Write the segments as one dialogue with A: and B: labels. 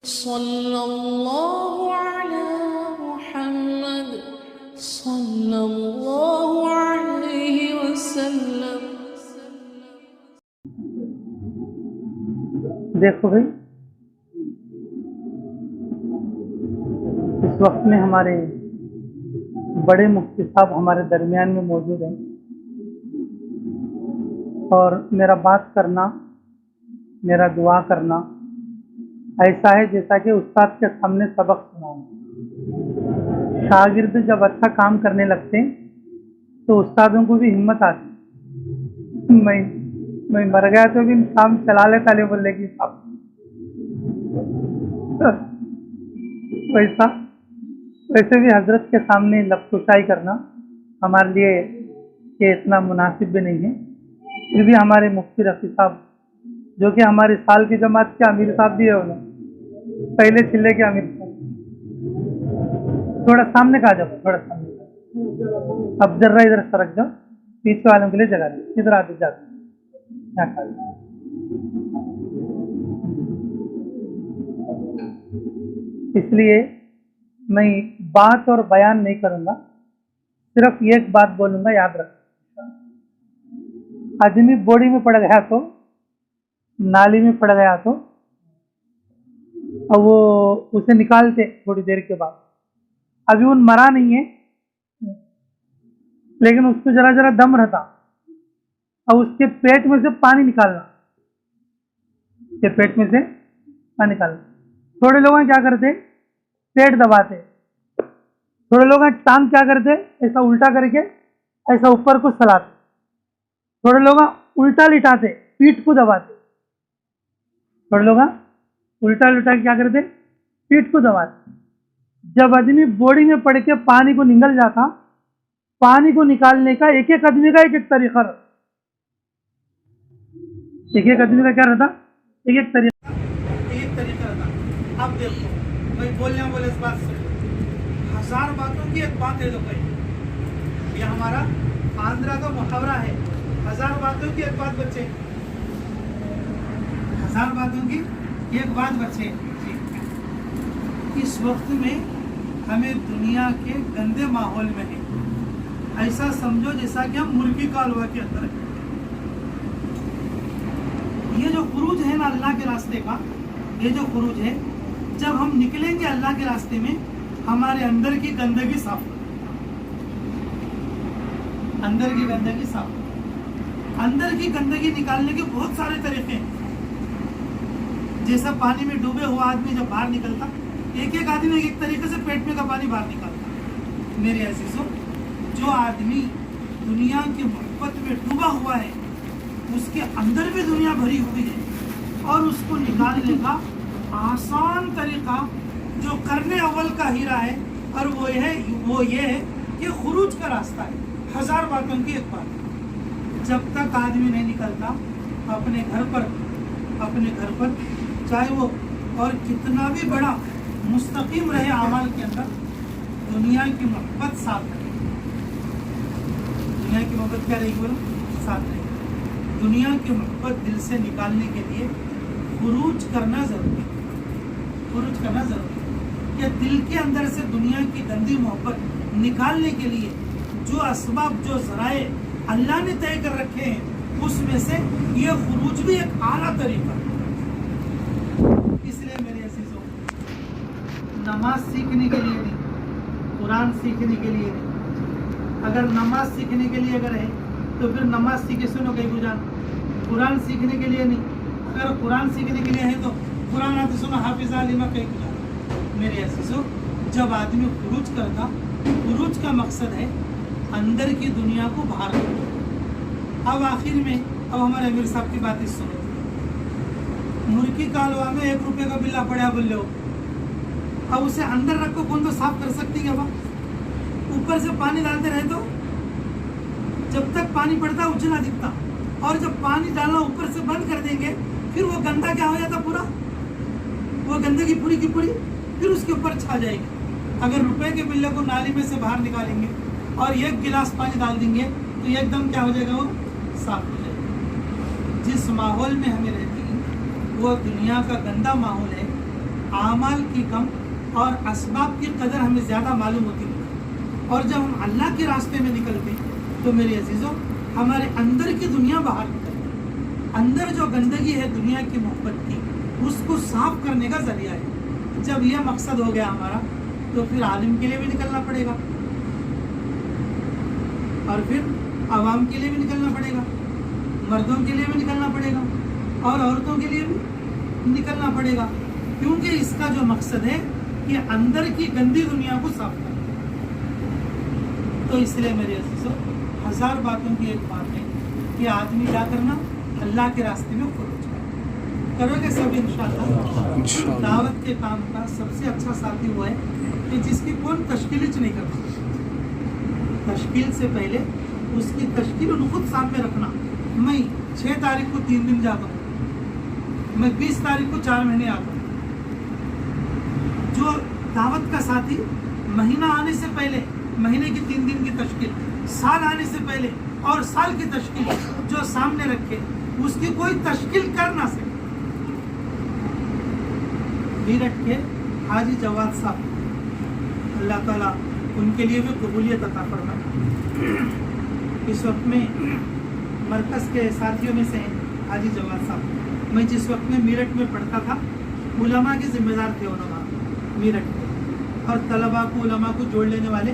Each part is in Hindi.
A: सल्लल्लाहु अला मुहम्मद सल्लल्लाहु अलैहि वसल्लम।
B: देखो भाई, इस वक्त में हमारे बड़े मुफ्ती साहब हमारे दरमियान में मौजूद हैं और मेरा बात करना, मेरा दुआ करना ऐसा है जैसा कि उस्ताद के सामने सबक सुनाऊं। शागिर्द जब अच्छा काम करने लगते हैं तो उस्तादों को भी हिम्मत आती। मैं मर गया तो भी काम चला ले ताले बोलने की साहब। वैसा वैसे भी हजरत के सामने लफ्ज़ुशाई करना हमारे लिए ये इतना मुनासिब भी नहीं है। फिर भी हमारे मुफ्ती रफ़ी साहब जो कि हमारी साल की जमात के अमीर साहब भी है, उन्हें पहले चिल्ले के अमीर साहब, थोड़ा सामने का आ जाओ, थोड़ा सामने का। अब जर्रा इधर सरक जाओ, पीछे वालों के लिए जगह दे, इधर आते जाते इसलिए मैं बात और बयान नहीं करूंगा, सिर्फ एक बात बोलूंगा, याद रख। आदमी बोड़ी में पड़ गया तो, नाली में पड़ गया तो अब वो उसे निकालते थोड़ी देर के बाद। अभी उन मरा नहीं है लेकिन उसको जरा जरा दम रहता, और उसके पेट में से पानी निकालना, उसके पेट में से पानी निकालना। थोड़े लोग क्या करते, पेट दबाते, थोड़े लोग टांग क्या करते, ऐसा उल्टा करके ऐसा ऊपर को सलाते, थोड़े लोग उल्टा लिटाते, पीठ को दबाते, थोड़े लोग उल्टा लिटा के क्या करते, पीठ को दबाते। जब आदमी बॉडी में पड़ के पानी को निकल जाता, पानी को निकालने का एक एक आदमी का एक एक तरीका रहता, एक एक आदमी का क्या रहता, एक एक तरीका रहता। अब देखो भाई, बोलने बोले इस बात से 1000 बातों की एक बात है। तो भाई ये हमारा आंध्रा का मुहावरा है, 1000 बातों की एक बात बच्चे, 1000 बातों की एक बात बच्चे। इस वक्त में हमें दुनिया के गंदे माहौल में है, ऐसा समझो जैसा कि हम मुर्गी कालवा के अंदर है। ये जो खुरूज है ना अल्लाह के रास्ते का, ये जो खुरूज है, जब हम निकलेंगे अल्लाह के रास्ते में, हमारे अंदर की गंदगी साफ, अंदर की गंदगी साफ। अंदर की गंदगी निकालने के बहुत सारे तरीके हैं। जैसा पानी में डूबे हुआ आदमी जब बाहर निकलता, एक एक आदमी एक एक तरीके से पेट में का पानी बाहर निकालता। मेरे अजीजों, जो आदमी दुनिया की मोहब्बत में डूबा हुआ है, उसके अंदर भी दुनिया भरी हुई है, और उसको निकालने का आसान तरीका जो करने अव्वल का हीरा है, और वो ये है कि खुरूज का रास्ता है। 1000 बातों की एक बात, जब तक आदमी नहीं निकलता अपने घर पर चाहे वो और कितना भी बड़ा मुस्तकीम रहे आमाल के अंदर, दुनिया की मोहब्बत साथ रहे। दुनिया की मोहब्बत क्या रहेगी बोलो, साथ रहेगी। दुनिया की मोहब्बत दिल से निकालने के लिए खुरूज करना जरूरी है, खुरूज करना जरूरी है। कि दिल के अंदर से दुनिया की गंदी मोहब्बत निकालने के लिए जो असबाब, जो जराए अल्लाह ने तय कर रखे हैं, उसमें से ये खुरूज भी एक आला तरीका। इसलिए मेरे अजीजों, नमाज सीखने के लिए नहीं, कुरान सीखने के लिए नहीं। अगर नमाज सीखने के लिए अगर है तो फिर नमाज सीखे सुनो कहीं गुजान। कुरान सीखने के लिए नहीं, अगर कुरान सीखने के लिए है तो कुरान आते सुनो हाफिज़ आलिमा कहीं गुजान। मेरे अजीजों, जब आदमी खुरूज करता, खुरूज का मकसद है अंदर की दुनिया को बाहर करना। अब आखिर में अब हमारे अमीर साहब की बात सुनो। मुर्गी कालवा में 1 रुपये का बिल्ला पड़ा बोल लो, अब उसे अंदर रख को कौन तो साफ कर सकती है क्या? ऊपर से पानी डालते रहे तो जब तक पानी पड़ता उछला दिखता, और जब पानी डालना ऊपर से बंद कर देंगे, फिर वो गंदा क्या हो जाता, पूरा वो गंदगी पूरी की पूरी फिर उसके ऊपर छा जाएगी। अगर रुपए के बिल्ले को नाली में से बाहर निकालेंगे और 1 गिलास पानी डाल देंगे तो एकदम क्या हो जाएगा, वो साफ हो जाएगा। जिस माहौल में हमें रहती है वो दुनिया का गंदा माहौल है। आमाल की कम और असबाब की कदर हमें ज़्यादा मालूम होती है। और जब हम अल्लाह के रास्ते में निकलते हैं तो मेरे अजीज़ों हमारे अंदर की दुनिया बाहर निकलती है। अंदर जो गंदगी है दुनिया की मोहब्बत की, उसको साफ करने का जरिया है। जब यह मकसद हो गया हमारा तो फिर आलिम के लिए भी निकलना पड़ेगा और फिर आवाम के लिए भी निकलना पड़ेगा, मर्दों के लिए भी निकलना पड़ेगा और औरतों के लिए भी निकलना पड़ेगा, क्योंकि इसका जो मकसद है कि अंदर की गंदी दुनिया को साफ करना। तो इसलिए मेरे अजीजों, हजार बातों की एक बात है कि आदमी क्या करना, अल्लाह के रास्ते में खुरूज करोगे सब इंशाअल्लाह। दावत के काम का सबसे अच्छा साथी वो है कि जिसकी कोई तश्कील नहीं करता। तश्कील से पहले उसकी तश्कील उन खुद सामने रखना। मैं 6 तारीख को 3 दिन जाता हूँ, मैं 20 तारीख को 4 महीने आता हूँ। जो दावत का साथी महीना आने से पहले महीने की 3 दिन की तश्कील, साल आने से पहले और साल की तश्कील जो सामने रखे, उसकी कोई तश्कील कर ना सके। मीरठ के हाजी जवाद साहब, अल्लाह ताला उनके लिए भी कबूलियत अता फरमाए। इस वक्त में मरकज़ के साथियों में से हैं हाजी जवाद साहब। मैं जिस वक्त में मीरठ में पढ़ता था, उलमा के जिम्मेदार थे उन्होंने मीरठ के, और तलबा को उलमा को जोड़ लेने वाले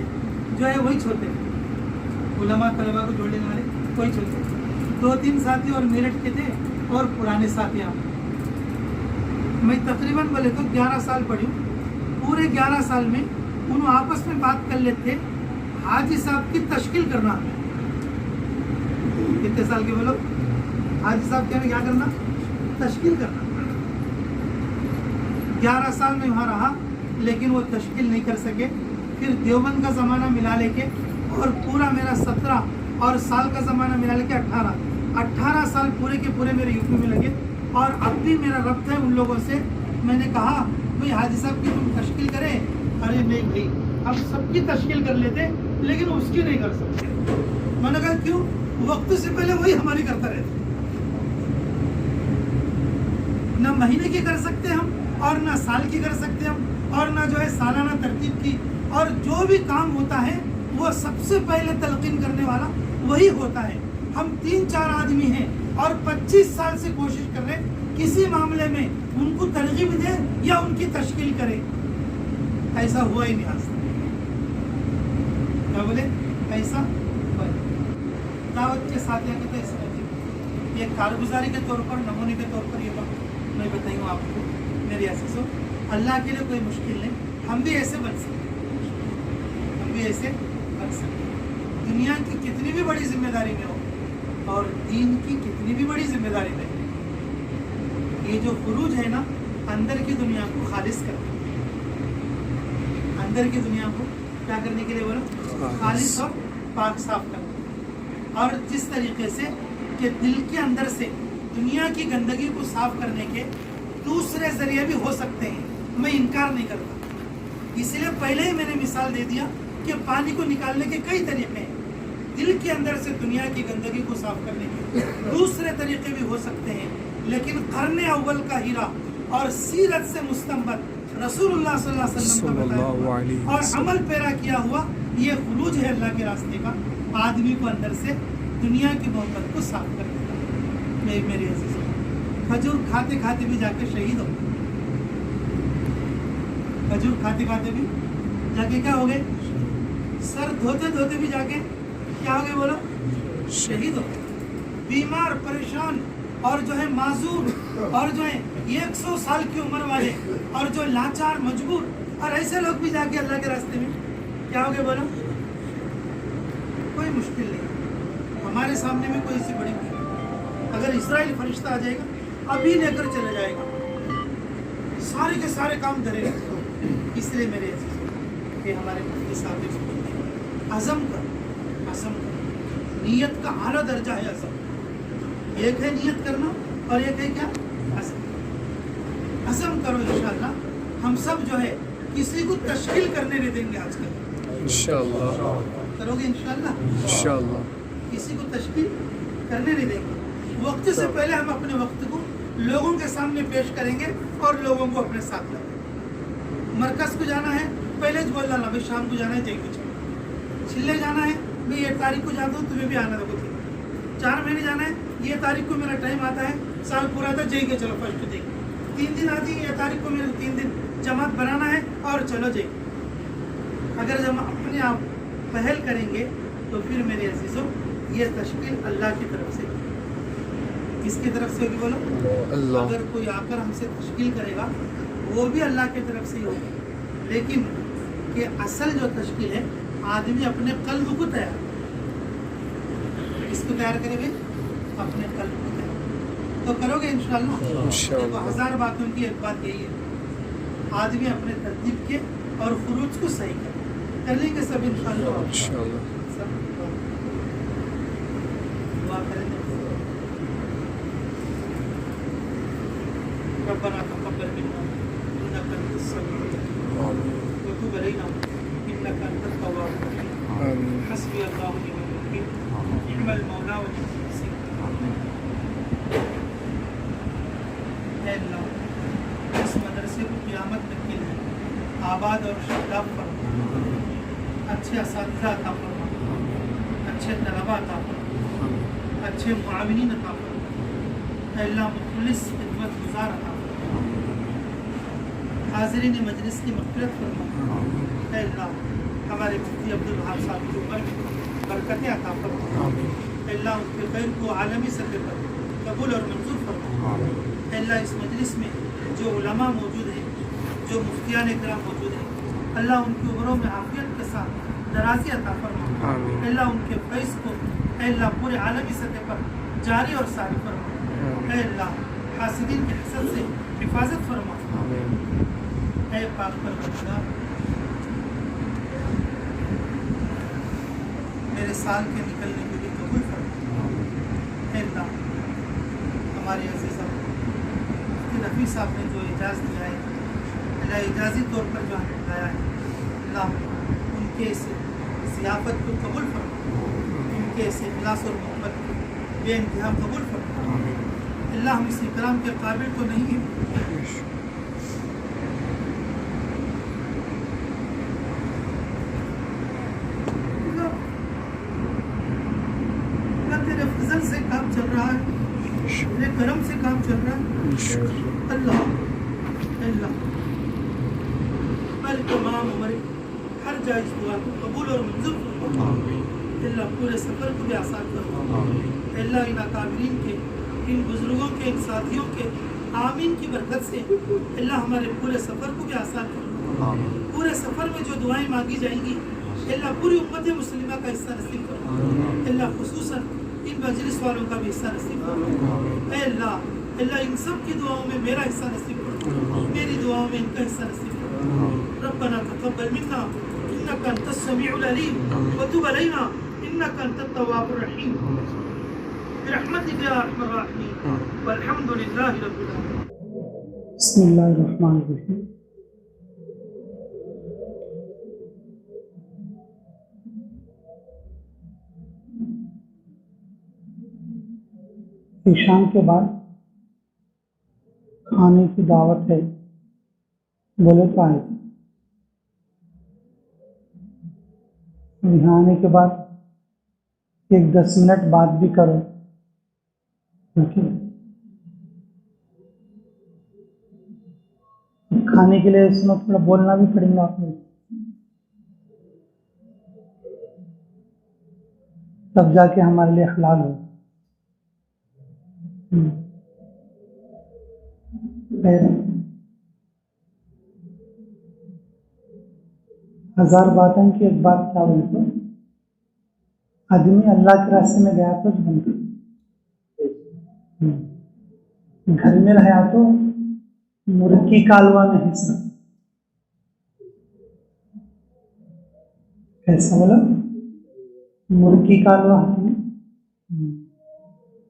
B: जो है वही छोटे थे। उलमा तलबा को जोड़ लेने वाले वही छोटे थे। 2-3 साथी और मीरठ के थे और पुराने साथी आप। मैं तकरीबन बोले तो 11 साल पढ़ी हूँ। पूरे 11 साल में उन आपस में बात कर लेते हाजी साहब की तश्कील करना। कितने साल के बोलो? हाजी साहब के क्या करना? तश्कील करना। 11 साल में वहाँ रहा, लेकिन वो तश्कील नहीं कर सके। फिर देवबंद का ज़माना मिला लेके और पूरा मेरा 17 और साल का ज़माना मिला लेके 18 साल पूरे के पूरे मेरे यूपी में लगे। और अब भी मेरा रब्त है उन लोगों से। मैंने कहा भाई हाजी साहब की तुम तश्कील करें। अरे नहीं भाई, हम सबकी तश्कील कर लेते लेकिन उसकी नहीं कर सकते। मैंने कहा क्यों? वक्त से पहले वही हमारी करता रहता। ना महीने की कर सकते हम और ना साल की कर सकते हम, और ना जो है सालाना तरतीब की। और जो भी काम होता है वो सबसे पहले तलकीन करने वाला वही होता है। हम 3-4 आदमी हैं और 25 साल से कोशिश कर रहे हैं किसी मामले में उनको तरगीब दें या उनकी तश्कील करें। ऐसा हुआ ही नहीं आज तक। क्या बोले? ऐसा हुआ ही। दावत के साथ ये कारगुजारी के तौर पर, नमूने के तौर पर ये बात मैं बताई हूँ आपको। मेरी अज़ीज़ों, अल्लाह के लिए कोई मुश्किल नहीं। हम भी ऐसे बन सकते, हम भी ऐसे बन सकते। दुनिया की कितनी भी बड़ी जिम्मेदारी में हो और दीन की कितनी भी बड़ी जिम्मेदारी में, ये जो खुरूज है ना, अंदर की दुनिया को खालिस करना। अंदर की दुनिया को क्या करने के लिए बोलो? खालिस और पाक साफ करना। और जिस तरीके से कि दिल के अंदर से दुनिया की गंदगी को साफ करने के दूसरे जरिए भी हो सकते हैं, मैं इनकार नहीं करता। इसलिए पहले ही मैंने मिसाल दे दिया कि पानी को निकालने के कई तरीके हैं। दिल के अंदर से दुनिया की गंदगी को साफ करने के दूसरे तरीके भी हो सकते हैं, लेकिन कर्ने अव्वल का हीरा और सीरत से मुस्तंबत रसूलुल्लाह सल्लल्लाहु अलैहि वसल्लम का बताया और अमल पैरा किया हुआ ये खुरूज है अल्लाह के रास्ते का। आदमी को अंदर से दुनिया की मोहब्बत को साफ कर देता है। मेरे अज़ीज़ों, खजूर खाते खाते भी जाके शहीद हो, खजूर खाते खाते भी जाके क्या हो गए? सर धोते धोते भी जाके क्या हो गए बोलो? शहीद हो गए। बीमार, परेशान और जो है माजूर और जो है 100 साल की उम्र वाले और जो लाचार, मजबूर, और ऐसे लोग भी जाके अल्लाह के रास्ते में क्या हो गए बोलो? कोई मुश्किल नहीं। हमारे सामने में कोई ऐसी बड़ी नहीं। अगर इस्राइल फरिश्ता आ जाएगा अभी लेकर चले जाएगा, सारे के सारे काम करेगा। इसलिए मेरे कि हमारे मुफ्ती साहब ने अज़म कर, नीयत का आला दर्जा है अज़म। एक है नीयत करना और एक है क्या? अज़म करो। इंशाअल्लाह हम सब जो है किसी को तश्कील करने नहीं देंगे। आजकल इंशाअल्लाह करोगे, इंशाअल्लाह किसी को तश्कील करने नहीं देंगे। वक्त से पहले हम अपने वक्त को लोगों के सामने पेश करेंगे और लोगों को अपने साथ लाएंगे। मरकज़ को जाना है, पहले ज बोल डालना भाई शाम को जाना है, जय को चलो। छिल्ले जाना है भाई ये तारीख को जाता हूँ, तुम्हें भी आना था। 4 महीने जाना है, ये तारीख को मेरा टाइम आता है, साल पूरा था, जय के चलो फर्स्ट डे। 3 दिन आती है, ये तारीख को मेरे को 3 दिन जमात बनाना है और चलो जय। अगर जब हम अपने आप पहल करेंगे तो फिर मेरे अजीज़ों ये तश्कील अल्लाह की तरफ से, किसकी तरफ से होगी बोलो? अल्लाह। अगर कोई आकर हमसे तश्कील करेगा वो भी अल्लाह की तरफ से ही होगी, लेकिन कि असल जो तश्कील है आदमी अपने कल्ब को तैयार, इसको तैयार करे भाई अपने कल्ब को तैयार तो करोगे इंशाअल्लाह। देखो 1000 बातों की एक बात यही है, आदमी अपने तरतीब के और खुरूज को सही कर लेंगे सब इंशाअल्लाह। दुआ करेंगे। रब्बना तक़ब्बल मिन्ना इन्नका अंतस समीउल अलीम व तुब अलैना इन्नका अंतत तव्वाबुर रहीम। हस्बी अल्लाहु व निअल वकील, निअमल मौला व निअमन नसीर। ऐ अल्लाह, इस मदरसे को क़यामत तक के लिए आबाद और शादाब फरमा, अच्छे असातिज़ा अता फरमा, अच्छे तलबा अता फरमा, अच्छे मुआविनीन अता फरमा। ऐ अल्लाह मुखलिस खिदमत गुज़ार अता फरमा, हाज़िरीन मजलिस की मग़फ़िरत फरमा। ऐ अल्लाह हमारे मुफ्ती अब्दुल वहाब साहब की उम्र में बरकतें अता फरमा। ऐ अल्लाह उनके खैर को आलमी सतह पर कबूल और मंजूर फरमा। ऐ अल्लाह इस मजलिस में जो उलमा मौजूद हैं, जो मुफ्तियान इकराम मौजूद हैं, अल्लाह उनकी उम्रों में आफियत के साथ दराज़ी अता फरमा। अल्लाह उनके फैज़ को अल्लाह पूरे आलमी सतह पर जारी और सारी फरमा। अल्लाह हासिदीन के हसद से हिफाजत फरमा। ऐ पाक परवरदिगार, मेरे साल के निकलने को भी कबूल फरमा। अल्लाह हमारे अज़ीज़ मुफ्ती रफ़ी साहब ने जो इजाज़ दिया है, अल्लाह इजाज़ी तौर पर जो हमें बुलाया है, अल्लाह उनके इस ज़ियाफ़त को कबूल फरमा, उनके इस इख़लास और मोहब्बत को बेइंतहा कबूल फरमा। अल्लाह हम इस इकराम के काबिल तो नहीं हैं, तेरे फजल से काम चल रहा है, तेरे करम से काम चल रहा है। अल्लाह अल्लाह हर तमाम उम्र हर जायज़ दुआ को कबूल और मंजूर फरमा। अल्लाह पूरे सफ़र को भी आसान फरमा। अल्लाह इन अकाबिरीन के, इन बुज़ुर्गों के, इन साथियों के आमीन की बरकत से अल्लाह हमारे पूरे सफ़र को भी आसान फरमा। पूरे सफ़र में जो दुआएं मांगी जाएंगी अल्लाह पूरी उम्मत मुस्लिमा का हिस्सा नसीब फरमा। अल्लाह खुसूसन इन मजलिस वालों का भी हिस्सा नसीब फरमा। ऐ अल्लाह अल्लाह इन सब की दुआओं में मेरा हिस्सा नसीब फरमा, मेरी दुआओं में इनका हिस्सा नसीब फरमा। रब्बना तक़ब्बल मिन्ना इन्नका अंतस समीउल अलीम व तुब अलैना इन्नका अंतत तव्वाबुर रहीम बिरहमतिका या अरहमर राहिमीन वल्हम्दुलिल्लाहि रब्बिल आलमीन। बिस्मिल्लाहिर रहमानिर रहीम। ईशान के बाद खाने की दावत है, बोले तो आए थे। यहाँ आने के बाद एक 10 मिनट बात भी करो, क्योंकि खाने के लिए इसमें थोड़ा बोलना भी पड़ेगा आपको, तब जाके हमारे लिए हलाल हो। हजार बातें की एक बात क्या बोले तो, आदमी अल्लाह के रास्ते में गया तो बनता, घर में रहा तो मुर्गी कालवा में हिस्सा। कैसा बोला? मुर्गी कालवा,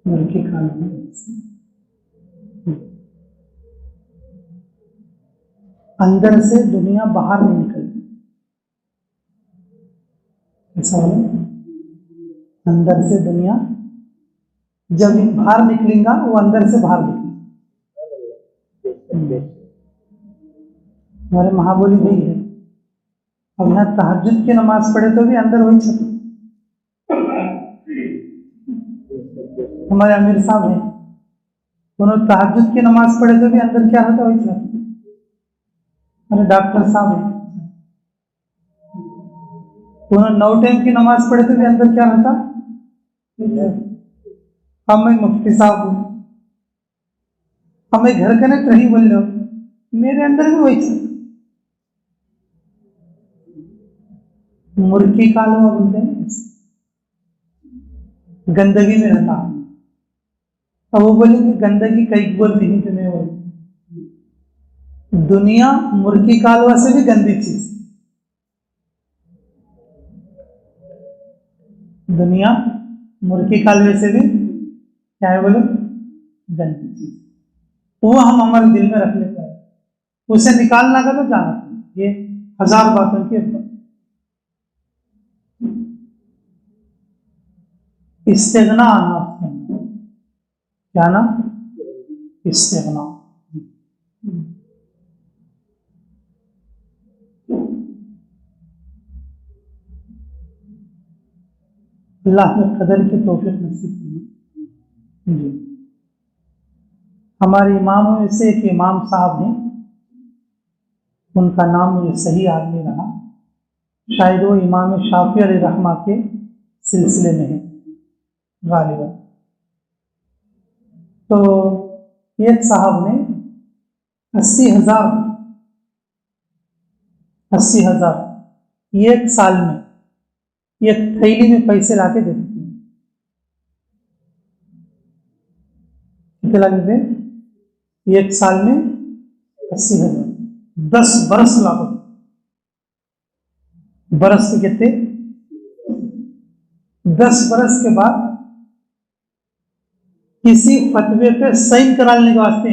B: मुर्गी कालवा में हिस्सा। अंदर से दुनिया बाहर नहीं निकलती। ऐसा बोला? अंदर से दुनिया जब बाहर निकलेगा वो अंदर से बाहर निकलेगा। हमारे महाबोली गई है। अब यहाँ तहज्जुद की नमाज पढ़े तो भी अंदर वही छत। हमारे अमीर साहब हैं, उन्होंने तहज्जुद की नमाज पढ़े तो भी अंदर क्या होता वही छत। हमारे डॉक्टर साहब हैं, उन्होंने 9 टाइम की नमाज पढ़े तो भी अंदर क्या होता। हम मैं मुफ्ती साहब हूँ, हमें घर कनेक्ट रही बोल लो, मेरे अंदर भी वही छत। मुर्गी कालवा बोलते हैं, गंदगी में रहता। अब वो बोलेंगे गंदगी कई बोलती नहीं तुम्हें, वो दुनिया मुर्गी कालवा से भी गंदी चीज, दुनिया मुर्गी कालवे से भी क्या है बोलो, गंदी चीज। वो हम हमारे दिल में रख लेते हैं, उसे निकालना का तो जाना, ये 1000 बातों की इस्तेगना आना, क्या ना, इस्तेगना। अल्लाह ने कदर की तौफीक नसीब की। हमारे इमामों में से एक इमाम साहब हैं, उनका नाम मुझे सही याद नहीं रहा, शायद वो इमाम शाफी अलैहि रहमा के सिलसिले में है गालिबन। तो एक साहब ने 80,000 एक साल में एक थैली में पैसे लाके देते थे। कितने लाके थे एक साल में? 80,000, 10 बरस लाभ, बरस के कितने? 10 बरस के बाद किसी फतवे पे साइन कराने के वास्ते,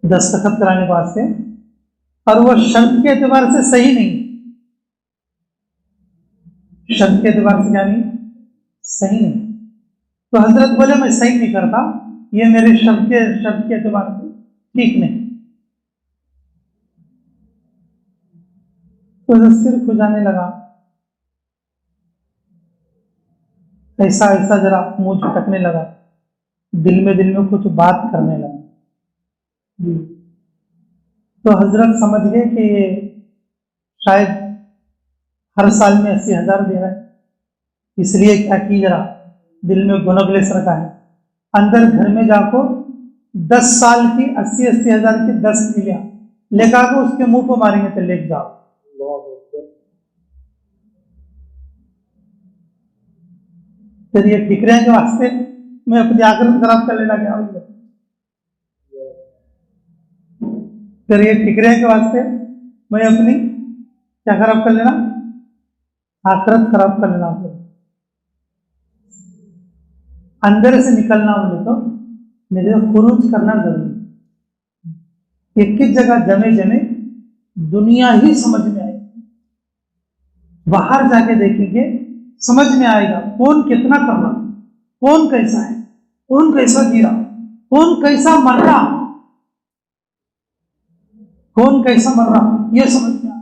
B: दस्तखत कराने के वास्ते, और वो शर्त के एतबार से सही नहीं, शर्त के एतबार से क्या नहीं, सही नहीं। तो हजरत बोले मैं सही नहीं करता, ये मेरे शर्त के एतबार से ठीक नहीं। तो सिर खुजाने लगा, ऐसा ऐसा जरा मुंह झटकने लगा, दिल में कुछ बात करने लगा। तो हजरत समझ गए कि ये शायद हर साल में 80,000 दे रहा है, इसलिए क्या की जरा दिल में गुनगले सरका है। अंदर घर में जाको 10 साल की 80,000 की 10 थैलियां लेकर आकर उसके मुंह को मारेंगे तो लेके जाओ। फिर ये ठिकरे के वास्ते मैं अपनी आखिरत खराब कर लेना क्या, फिर ये ठिकरे के वास्ते मैं अपनी क्या खराब कर लेना, आखिरत खराब कर लेना। अंदर से निकलना बोले तो मेरे खुरूज करना जरूरी। एक ही जगह जमे जमे दुनिया ही समझ में आएगी, बाहर जाके देखेंगे समझ में आएगा कौन कितना कर रहा, कौन कैसा है, कौन कैसा जी रहा, कौन कैसा मर रहा, कौन कैसा मर रहा, यह समझ में आएगा।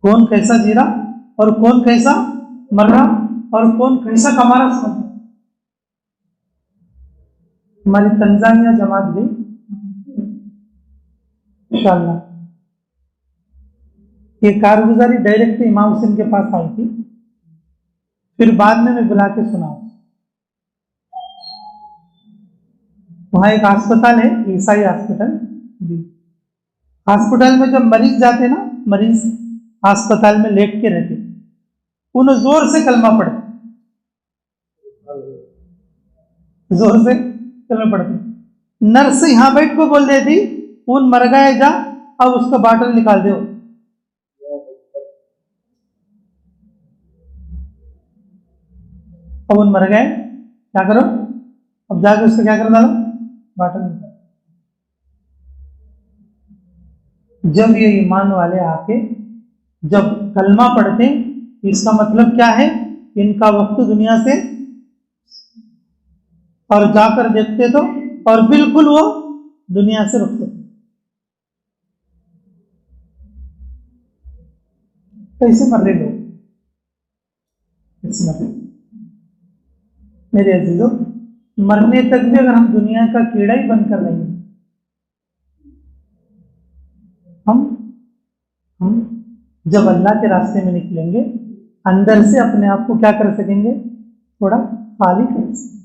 B: कौन कैसा जी रहा और कौन कैसा मर रहा और कौन कैसा कमा रहा समझ में। हमारी तंजानिया जमात गई इंशाअल्लाह, ये कारगुजारी डायरेक्ट इमाम हुसैन के पास आई थी, फिर बाद में मैं बुला के सुना। वहां एक अस्पताल है, ईसाई हॉस्पिटल। हॉस्पिटल में जब मरीज जाते ना, मरीज अस्पताल में लेट के रहते, उन्हें जोर से कलमा पढ़ते, जोर से कलमा पढ़ते। नर्स यहां बैठ को बोल देती उन मर गए जा, अब उसका बाटल निकाल दो। अब उन मर गए, क्या करो, अब जाके उसका क्या कर डालो, बाटल निकाल। जब ये ईमान वाले आके जब कलमा पढ़ते, इसका मतलब क्या है, इनका वक्त दुनिया से, और जाकर देखते तो और बिल्कुल वो दुनिया से रुखसत। कैसे मर रहे लोग, कैसे मर रहे। मेरे अजीजों, मरने तक भी अगर हम दुनिया का कीड़ा ही बंद कर लेंगे, हम जब अल्लाह के रास्ते में निकलेंगे, अंदर से अपने आप को क्या कर सकेंगे, थोड़ा खाली कर सकेंगे।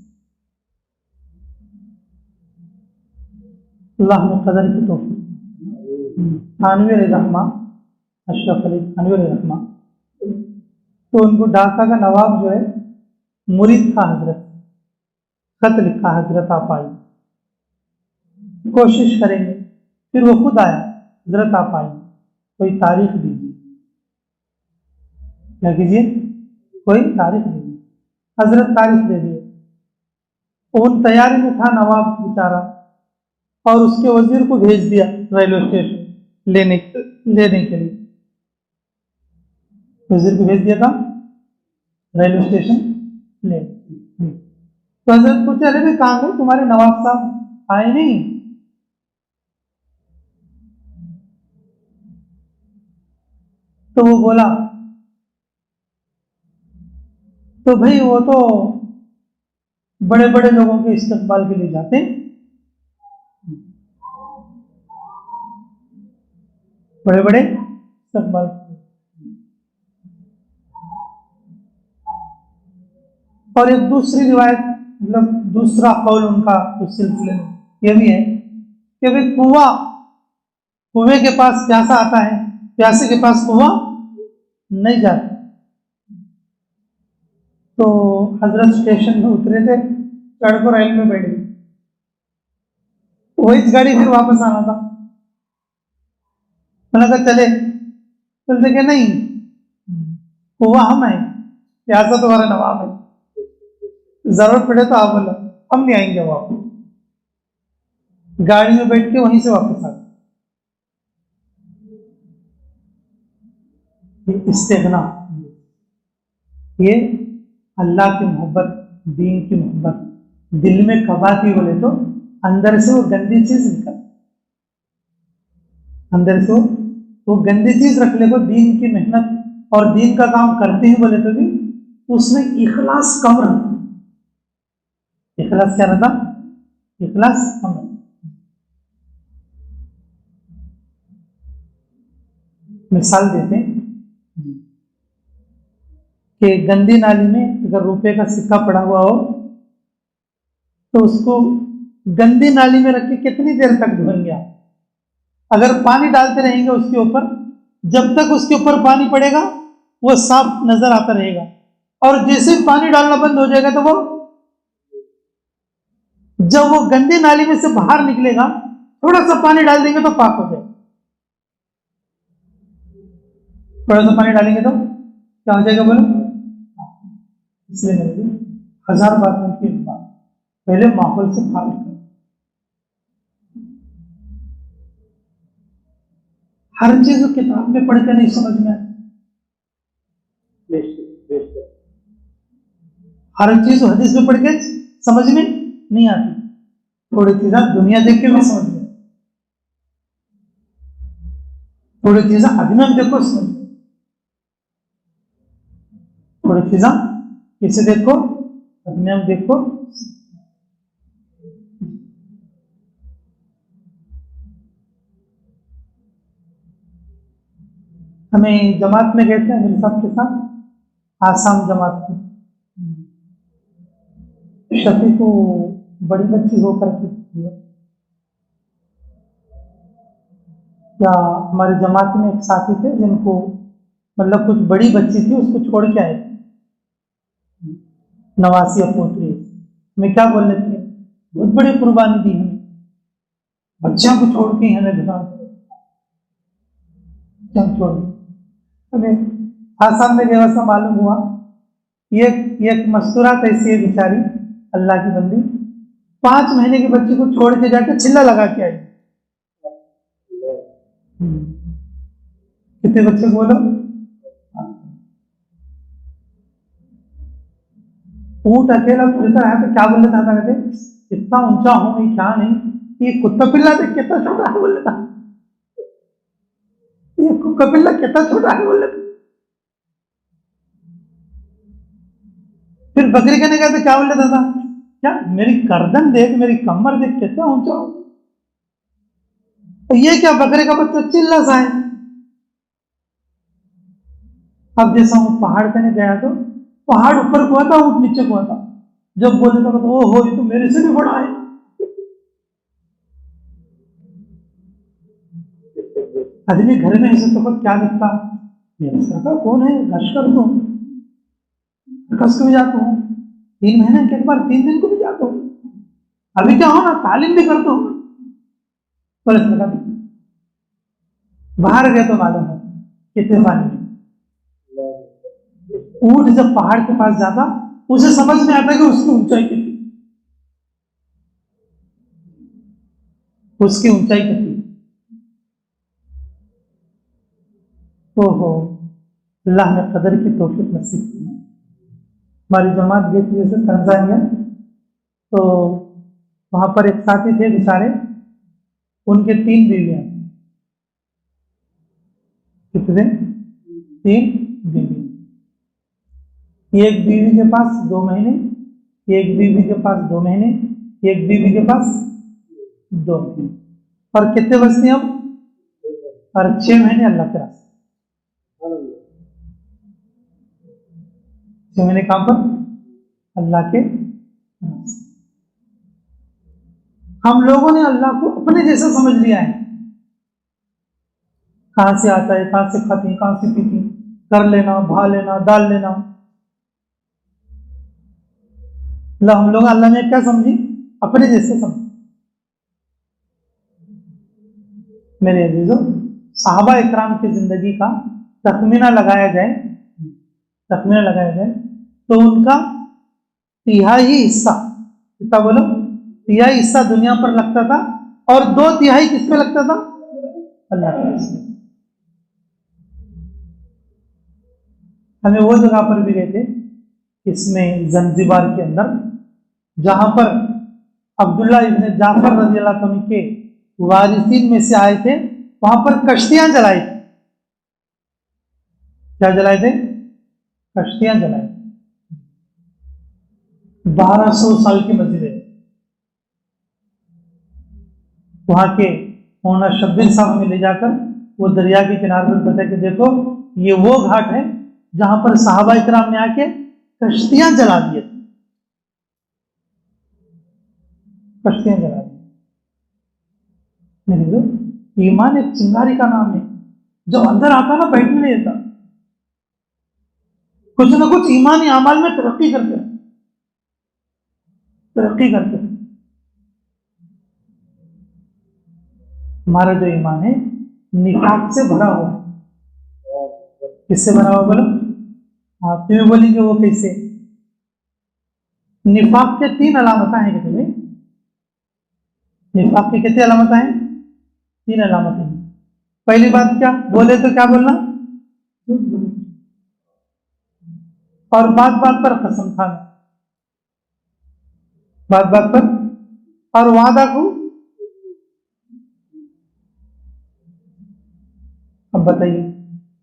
B: अल्लाह में कदर की तौफीक। थानवी रहमा, अशरफ अली थानवी रहमा, तो उनको ढाका का नवाब जो है मुरीद था हजरत, खत लिखा हजरत आप आई, कोशिश करेंगे। फिर वो खुद आया, हजरत आप आई, कोई तारीख दीजिए, क्या कीजिए, कोई तारीख दीजिए। हजरत तारीख दे दिए। उन तैयारी में था नवाब बेचारा, और उसके वजीर को भेज दिया रेलवे स्टेशन लेने के लिए। वजीर को भेज दिया था रेलवे स्टेशन ले। तो हजरत पूछे, अरे भाई कहाँ गए तुम्हारे नवाब साहब, आए नहीं? तो वो बोला, तो भाई वो तो बड़े बड़े लोगों के इस्तकबाल के लिए जाते, बड़े बड़े इस्तकबाल। और एक दूसरी रिवायत, मतलब दूसरा कौल उनका उस सिलसिले में यह भी है कि भाई कुएं के पास प्यासा आता है, प्यासे के पास कुआं नहीं जाता। तो हजरत स्टेशन में उतरे थे, चढ़ को रेल में बैठ गए, वही गाड़ी फिर वापस आना था। मैंने कहा चले, बोलते कि नहीं, कुआं हम है, प्यासा तुम्हारा नवाब है, जरूरत पड़े तो आप बोला, हम नहीं आएंगे वापस। गाड़ी में बैठ के वहीं से वापस आ गए। इस्तेगना, ये अल्लाह की मोहब्बत, दीन की मोहब्बत दिल में कब आती बोले तो अंदर से वो गंदी चीज निकल, अंदर से वो गंदी चीज रख ले, को दीन की मेहनत और दीन का काम करते हैं बोले तो भी उसमें इखलास कम रहता। इखलास क्या रहता? इखलास कम रहता। मिसाल देते हैं कि गंदी नाली में अगर रुपए का सिक्का पड़ा हुआ हो तो उसको गंदी नाली में रख के कितनी देर तक धोएंगे आप? अगर पानी डालते रहेंगे उसके ऊपर, जब तक उसके ऊपर पानी पड़ेगा वो साफ नजर आता रहेगा, और जैसे ही पानी डालना बंद हो जाएगा तो वो, जब वो गंदी नाली में से बाहर निकलेगा, थोड़ा सा पानी डाल देंगे तो पाक हो जाएगा। थोड़ा सा पानी डालेंगे तो क्या हो जाएगा बोलो? इसलिए नहीं, 1000 बातों की बात, पहले माहौल से बाहर निकलो। हर चीज किताब में पढ़ के नहीं समझ में आती, हर चीज हदीस में पढ़ के समझ में नहीं आती, थोड़ी चीजें दुनिया देख के भी समझ में, थोड़ी चीजें आदमी में देखो समझ, थोड़ी चीजें किसे देखो, आदमी में देखो। हमें जमात में गए थे मेरे साहब के साथ, आसाम जमात में। शफी को बड़ी बच्ची होकर के या हमारे जमात में एक साथी थे जिनको मतलब कुछ बड़ी बच्ची थी, उसको छोड़ के आए थे, नवासी या पोतरी। हमें क्या बोल रहे थे, बहुत बड़ी कुर्बानी दी हमें, बच्चों को छोड़ के हमें घुमा छोड़। हमें आसाम में गया, मालूम हुआ ये मस्तूरात ऐसी है बेचारी, अल्लाह की बंदी, 5 महीने की बच्ची को छोड़ के जाके चिल्ला लगा के आई। कितने बच्चे बोलो? ऊंट अकेला पुलिस है तो क्या बोलना चाहता, कहते इतना ऊंचा हूं मैं, क्या नहीं, ये कुत्ता पिल्ला देख कितना छोटा है, बोले था ये कुत्ता पिल्ला कितना छोटा है, बोले था। फिर बकरी कहने का तो क्या बोले दादा, क्या मेरी गर्दन देख, मेरी कमर देख, कितना ऊंचा हो, ये क्या बकरे का बच्चा चिल्ला सा है। अब जैसा हूं पहाड़ करने गया तो पहाड़ ऊपर को था, ऊंट नीचे को था। जब बोले तो ओ हो ये तो मेरे से भी बड़ा है। आदमी घर में ऐसे तो क्या दिखता, मेरा सरकार कौन है, घर्ष कर दो, कस को भी जाता हूँ 3 महीने के एक बार, 3 दिन को भी जाता हूँ, अभी क्या हो ना तालीम भी करता हूँ। पर बाहर गए तो मालूम है कितने पानी में। ऊंट जब पहाड़ के पास जाता उसे समझ में आता कि उसकी ऊंचाई कितनी, उसकी ऊंचाई कितनी। ओहो, अल्लाह ने कदर की तौफीक नसीब की। हमारी जमात गई थी जैसे तंजानिया, तो वहां पर एक साथी थे बेचारे, उनके 3 बीवियां, कितने 3 बीवी। एक बीवी के पास 2 महीने, एक बीवी के पास 2 महीने, एक बीवी के पास 2 महीने, और कितने बचते हैं अब, और 6 महीने अल्लाह के रास्ते। 6 महीने कहां पर, अल्लाह के रास्ते। हम लोगों ने अल्लाह को अपने जैसा समझ लिया है, कहां से आता है, कहां से खाती, कहां से पीती, कर लेना, भा लेना, डाल लेना। हम लोग अल्लाह ने क्या समझी, अपने जैसे समझ। मेरे अजीजों, साहबा इकराम की जिंदगी का तखमीना लगाया जाए, तखमीना लगाया जाए तो उनका 3/3 हिस्सा, कितना बोलो, 3/3 हिस्सा दुनिया पर लगता था, और 2/3 किस पे लगता था, अल्लाह के रास्ते। हमें वो जगह पर भी गए थे, इसमें जंजीबार के अंदर, जहां पर अब्दुल्ला इब्न जाफर रजी अल्लाह अन्हु के वारिसीन में से आए थे, वहां पर कश्तियां जलाई थी। क्या जलाए थे, कश्तियां जलाई। 1200 साल की मस्जिद है। वहां के मौलाना शब्बीर साहब में ले जाकर वो दरिया के किनारे पर बताया कि देखो ये वो घाट है जहां पर साहबा इकराम ने आके कश्तियां जला दी, कश्तियां जला दी। मेरे ईमान एक चिंगारी का नाम है, जब अंदर आता ना बैठने नहीं देता, कुछ ना कुछ ईमानी अमाल में तरक्की करते हैं, तरक्की करते हैं। हमारा जो ईमान है निफाक से भरा हुआ है। किससे भरा हुआ बोलो, आप तुम्हें बोलेंगे वो कैसे। निफाक के 3 अलामतें हैं कि तुम्हें, निफाक की कितनी अलामतें हैं, 3 अलामतें हैं। पहली बात क्या, बोले तो क्या बोलना, और बात बात पर कसम खाना, बात बात पर, और वादा को। अब बताइए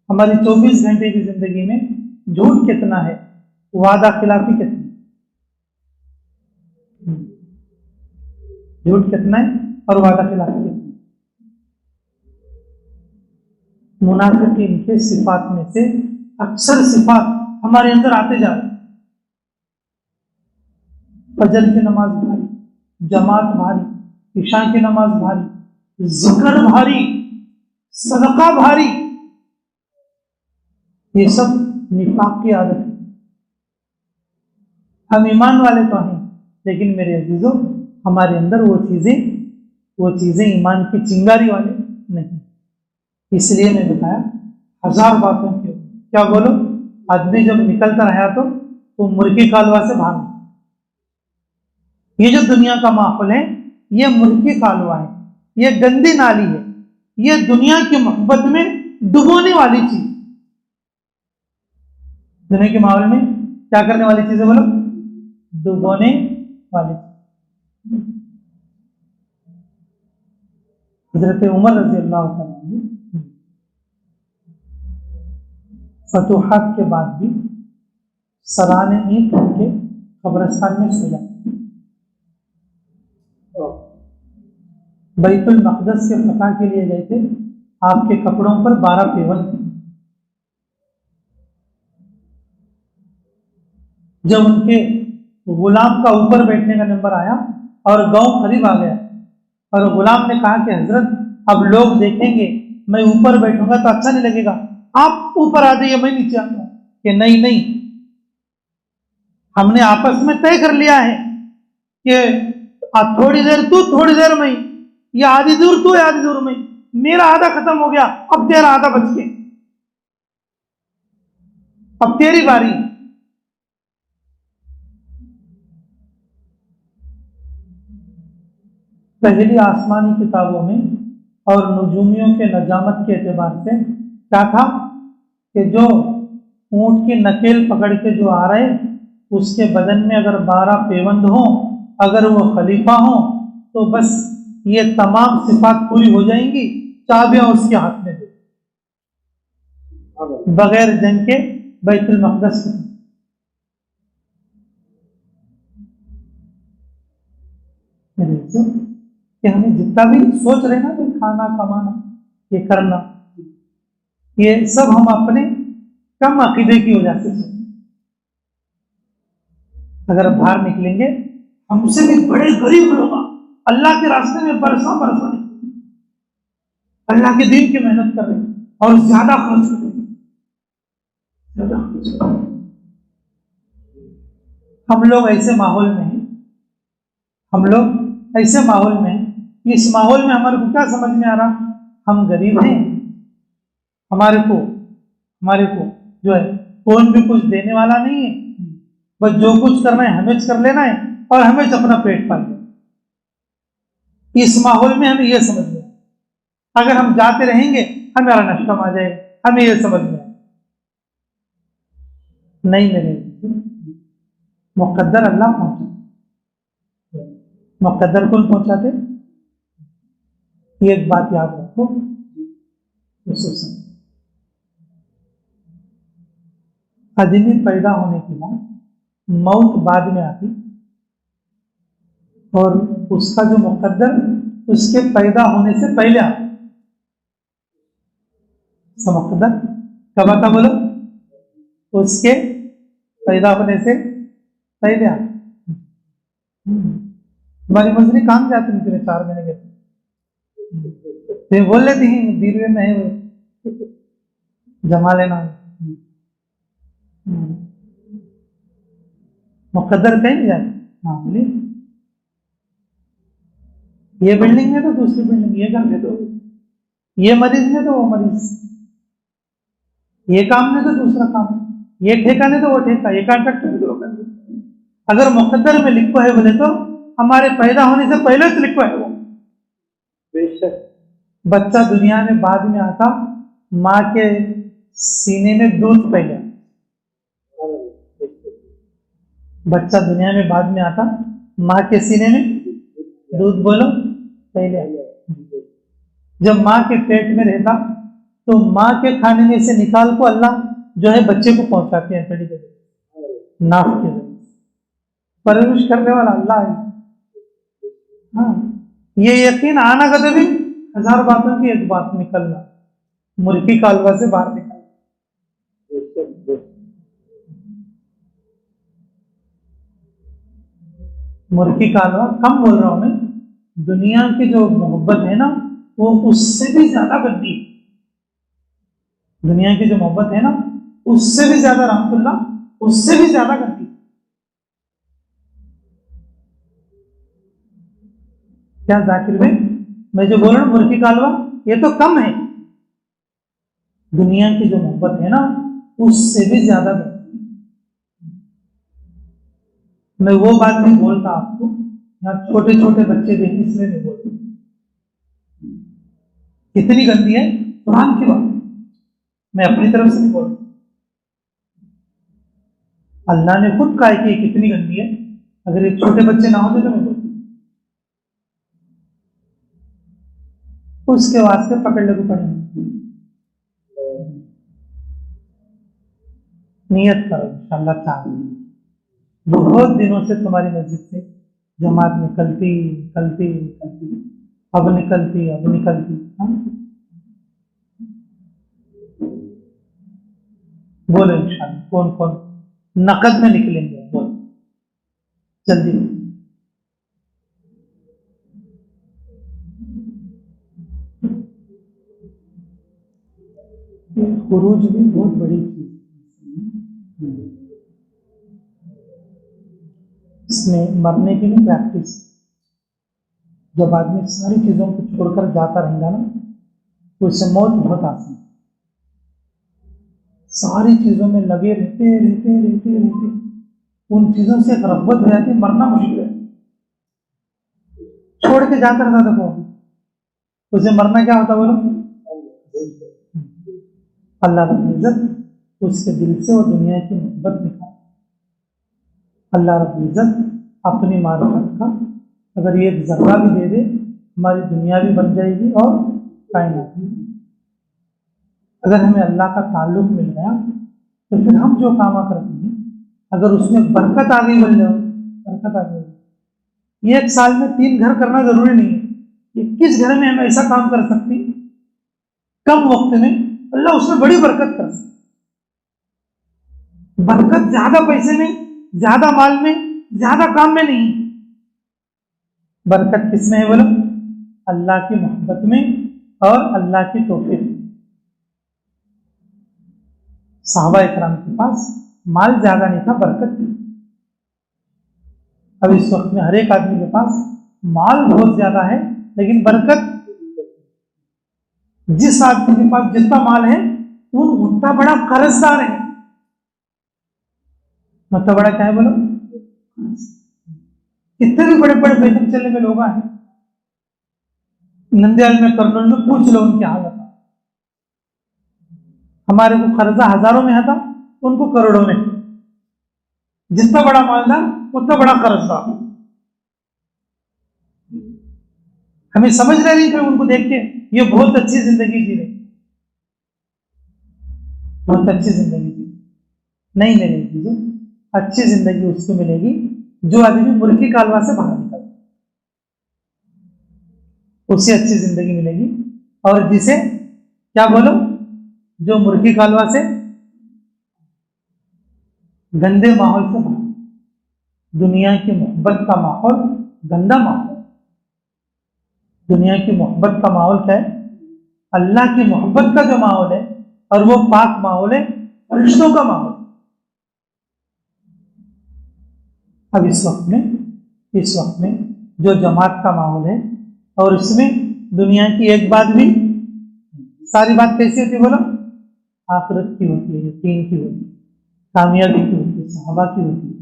B: हमारी 24 घंटे की जिंदगी में झूठ कितना है, वादा खिलाफी कितनी, झूठ कितना है और वादा खिलाफी कितनी। मुनाफिकीन के सिफात में से अक्सर सिफात हमारे अंदर आते जा रहे। फजर की नमाज भारी, जमात भारी, ईशा की नमाज भारी, जिक्र भारी, सदका भारी, ये सब निफाक की आदत है। हम ईमान वाले तो हैं, लेकिन मेरे अजीजों हमारे अंदर वो चीजें ईमान की चिंगारी वाले नहीं। इसलिए मैं बताया 1000 बातों के, क्या बोलो, आदमी जब निकलता रहा तो वो मुर्गी कालवा से भाग। ये जो दुनिया का माहौल है ये मुर्गी कालवा है, ये गंदी नाली है, ये दुनिया की मोहब्बत में डुबोने वाली चीज। दुनिया के माहौल में क्या करने वाली चीजें बोलो, डुबोने वाली। हजरत उमर रजी अल्लाह तआला अन्हु फतूहात के बाद भी सराने ईंट के कब्रिस्तान में सो जाते। बैतुल मक़दस के फतह के लिए गए थे, आपके कपड़ों पर 12 पेवन थे। जब उनके गुलाम का ऊपर बैठने का नंबर आया और गांव करीब आ गया और गुलाम ने कहा कि हजरत अब लोग देखेंगे, मैं ऊपर बैठूंगा तो अच्छा नहीं लगेगा, आप ऊपर आ जाइए, मैं नीचे आता हूं। कि नहीं नहीं, हमने आपस में तय कर लिया है कि थोड़ी देर तू थोड़ी देर मैं, या आधी दूर तू या आधी दूर मैं, मेरा आधा खत्म हो गया, अब तेरा आधा बच के, अब तेरी बारी। पहली आसमानी किताबों में और नजूमियों के नजामत के एतबार से क्या था कि जो ऊंट की नकेल पकड़ के जो आ रहे, उसके बदन में अगर 12 पेवंद हो, अगर वो खलीफा हो, तो बस ये तमाम सिफात पूरी हो जाएंगी, चाबियां उसके हाथ में दे, बगैर जंग के बैतुल मक़दस कि हमें जितना भी सोच रहे ना कि खाना कमाना, ये करना, ये सब हम अपने कम अकीदे की वजह से सोचते। अगर बाहर निकलेंगे, हमसे भी बड़े गरीब लोग अल्लाह के रास्ते में बरसों बरसों अल्लाह के दीन की मेहनत कर रहे हैं और ज्यादा खर्च कर रहे हैं। हम लोग ऐसे माहौल में हैं, हम लोग ऐसे माहौल में हैं, इस माहौल में हमारे को क्या समझ में आ रहा, हम गरीब हैं, हमारे को जो है कौन भी कुछ देने वाला नहीं है, बस जो कुछ करना है हमें कर लेना है और हमें अपना पेट पाल लेना। इस माहौल में हमें यह समझ में, अगर हम जाते रहेंगे हमारा नशा आ जाएगा, हमें यह समझ में नहीं। मेरे मुकद्दर अल्लाह पहुंचा, मुकद्दर कौन पहुंचाते, ये एक बात याद रखो। आदमी पैदा होने के बाद मौत बाद में आती, और उसका जो मुकद्दर उसके पैदा होने से पहले आता। मुकद्दर कब आता बोलो, उसके पैदा होने से पहले आता। तुम्हारी मजरी काम जाती नहीं, तुम्हें 4 महीने के बोल लेती हैं 20 में है जमा लेना। मुकद्दर कहीं नहीं जाते। हाँ बोलिए, ये बिल्डिंग में तो दूसरी बिल्डिंग, ये घर में तो ये मरीज में तो वो मरीज, ये काम में तो दूसरा काम, ये ठेका नहीं तो वो ठेका, ये कॉन्ट्रैक्टर में तो वो कॉन्ट्रैक्टर। अगर मुकद्दर में लिखो है बोले तो हमारे पैदा होने से पहले से लिखो है वो। बेशक बच्चा दुनिया में बाद में आता, माँ के सीने में दूध पहले, बच्चा दुनिया में बाद में आता, माँ के सीने में दूध बोलो पहले। जब माँ के पेट में रहता तो माँ के खाने में से निकाल को अल्लाह जो है बच्चे को पहुंचाते हैं तरीके से, नाफ के जरिए परवरिश करने वाला अल्लाह है। हाँ, ये यकीन आना कदे भी 1000 बातों की एक बात निकलना, मुर्गी कालवा से बाहर निकलना। मुर्गी कालवा कम बोल रहा हूं मैं, दुनिया की जो मोहब्बत है ना वो उससे भी ज्यादा गंदी है। दुनिया की जो मोहब्बत है ना उससे भी ज्यादा, रहमतुल्लाह, उससे भी ज्यादा गंदी। क्या जाकिर भाई, मैं जो बोल रहा हूं मुर्गी कालवा, ये तो कम है, दुनिया की जो मोहब्बत है ना उससे भी ज्यादा गंदी। मैं वो बात नहीं बोलता आपको, यहाँ छोटे छोटे बच्चे भी इसलिए नहीं बोलते, कितनी गंदी है कुरान की बात, मैं अपनी तरफ से नहीं बोलता, अल्लाह ने खुद कहा कि कितनी गंदी है। अगर ये छोटे बच्चे ना होते तो मैं बोलता। उसके वास्ते पकड़ लेको पड़ेंगे। नियत करो इंशाल्लाह ताला। बहुत दिनों से तुम्हारी मस्जिद से जमात निकलती निकलती निकलती, अब निकलती अब निकलती। हाँ? बोलो इंशाल्लाह कौन कौन नकद में निकलेंगे, बोलो जल्दी। खुरूज भी बहुत बड़ी चीज, इसमें मरने की भी प्रैक्टिस। जब आदमी सारी चीजों को छोड़कर जाता रहेगा ना, तो उससे मौत बहुत आसान है। सारी चीजों में लगे रहते रहते रहते रहते उन चीजों से एक रब्बत हो जाती है, मरना मुश्किल है। छोड़ के जाता रहता, देखो उसे मरना क्या होता बोलो, अल्लाह रब्बुल इज्जत उसके दिल से वो दुनिया की मोहब्बत निकाल। अल्लाह रब्बुल इज्जत अपनी मारिफत का अगर ये जर्रा भी दे दे, हमारी दुनिया भी बन जाएगी और कायनात भी। अगर हमें अल्लाह का ताल्लुक मिल गया तो फिर हम जो काम करते हैं, अगर उसमें बरकत आ गई, बोल जाओ बरकत आ गई। ये एक साल में 3 घर करना जरूरी नहीं है, 21 घर में हम ऐसा काम कर सकते कम वक्त में, अल्लाह उसमें बड़ी बरकत कर सकते। बरकत ज्यादा पैसे में, ज्यादा माल में, ज्यादा काम में नहीं, बरकत किसमें है बोलो, अल्लाह की मोहब्बत में और अल्लाह की तौफीक में। सहाबा इकराम के पास माल ज्यादा नहीं था, बरकत थी। अब इस वक्त में हर एक आदमी के पास माल बहुत ज्यादा है, लेकिन बरकत, जिस आदमी के पास जितना माल है वो उतना बड़ा कर्जदार है। मतलब बड़ा क्या है बोलो, कितने भी बड़े बड़े पैदल चलने में लोग हैं, नंदयाल में कर्नूल में पूछ लो उनकी हालत। हमारे को कर्जा हजारों में था, उनको करोड़ों में। जितना बड़ा मालदार उतना बड़ा कर्जदार। हमें समझ रहे नहीं उनको देख के ये बहुत अच्छी जिंदगी जी रहे, बहुत अच्छी जिंदगी जी नहीं मिलेगी। जो अच्छी जिंदगी उसको मिलेगी जो आदमी मुर्गी कालवा से बाहर निकल, उसे अच्छी जिंदगी मिलेगी। और जिसे क्या बोलो, जो मुर्गी कालवा से गंदे माहौल से बाहर, दुनिया की मोहब्बत का माहौल गंदा माहौल। दुनिया की मोहब्बत का माहौल क्या है, अल्लाह की मोहब्बत का जो माहौल है, और वो पाक माहौल है, फरिश्तों का माहौल। अब इस वक्त में जो जमात का माहौल है, और इसमें दुनिया की एक बात भी, सारी बात कैसी होती है बोलो, आखिरत की होती है, यकीन की होती है, कामयाबी की होती है, सहाबा की होती है,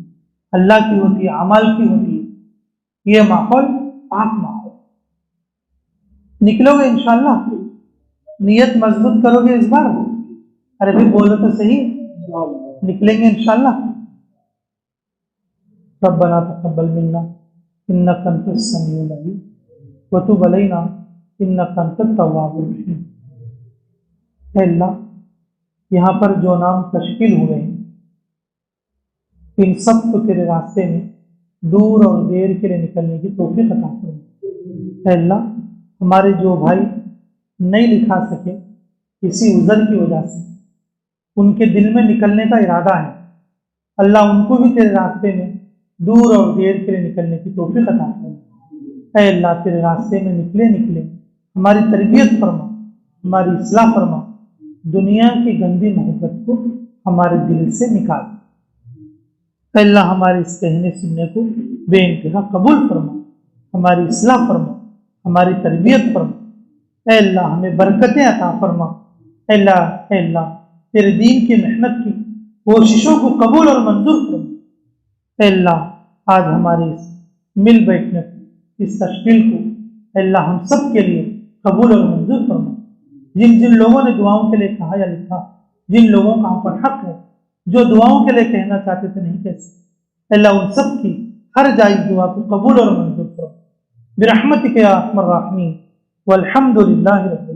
B: अल्लाह की होती है, अमल की होती है। ये माहौल पाक माहौल। निकलोगे इंशाल्लाह, नियत मजबूत करोगे इस बार। अरे भाई बोलो तो सही, निकलेंगे इंशाल्लाह। रब्बना तक़ब्बल मिन्ना इन्नका अंतस समीउल अलीम व तुब अलैना इन्नका अंतत तव्वाबुर रहीम। हे अल्लाह, यहाँ पर जो नाम तश्कील हुए हैं, इन सब को तेरे रास्ते में दूर और देर के लिए निकलने की तौफीक अता फरमा। हे अल्लाह, हमारे जो भाई नहीं लिखा सके किसी उज़र की वजह से, उनके दिल में निकलने का इरादा है, अल्लाह उनको भी तेरे रास्ते में दूर और देर के लिए निकलने की तौफीक अता फरमा। ऐ अल्लाह, तेरे रास्ते में निकले हमारी तरबियत फरमा, हमारी इस्लाह फरमा, दुनिया की गंदी मोहब्बत को हमारे दिल से निकाल। ऐ अल्लाह, हमारे इस कहने सुनने को बेइंतहा कबूल फरमा, हमारी इस्लाह फरमा, हमारी तरबियत फरमा। ऐ अल्लाह, हमें बरकतें अता फरमा। ऐ अल्लाह, तेरे दीन की मेहनत की कोशिशों को कबूल और मंजूर फरमा। ऐ अल्लाह, आज हमारे इस मिल बैठने को, इस तश्कील को अल्लाह हम सब के लिए कबूल और मंजूर फरमा। जिन जिन लोगों ने दुआओं के लिए कहा या लिखा, जिन लोगों का हम पर हक है, जो दुआओं के लिए कहना चाहते थे नहीं कह सकते, अल्लाह उन सब की हर जायज़ दुआ को कबूल और मंजूर फरमा बिरहमतिक या अरहमर राहिमीन। वल्हम्दुलिल्लाहि रब्बिल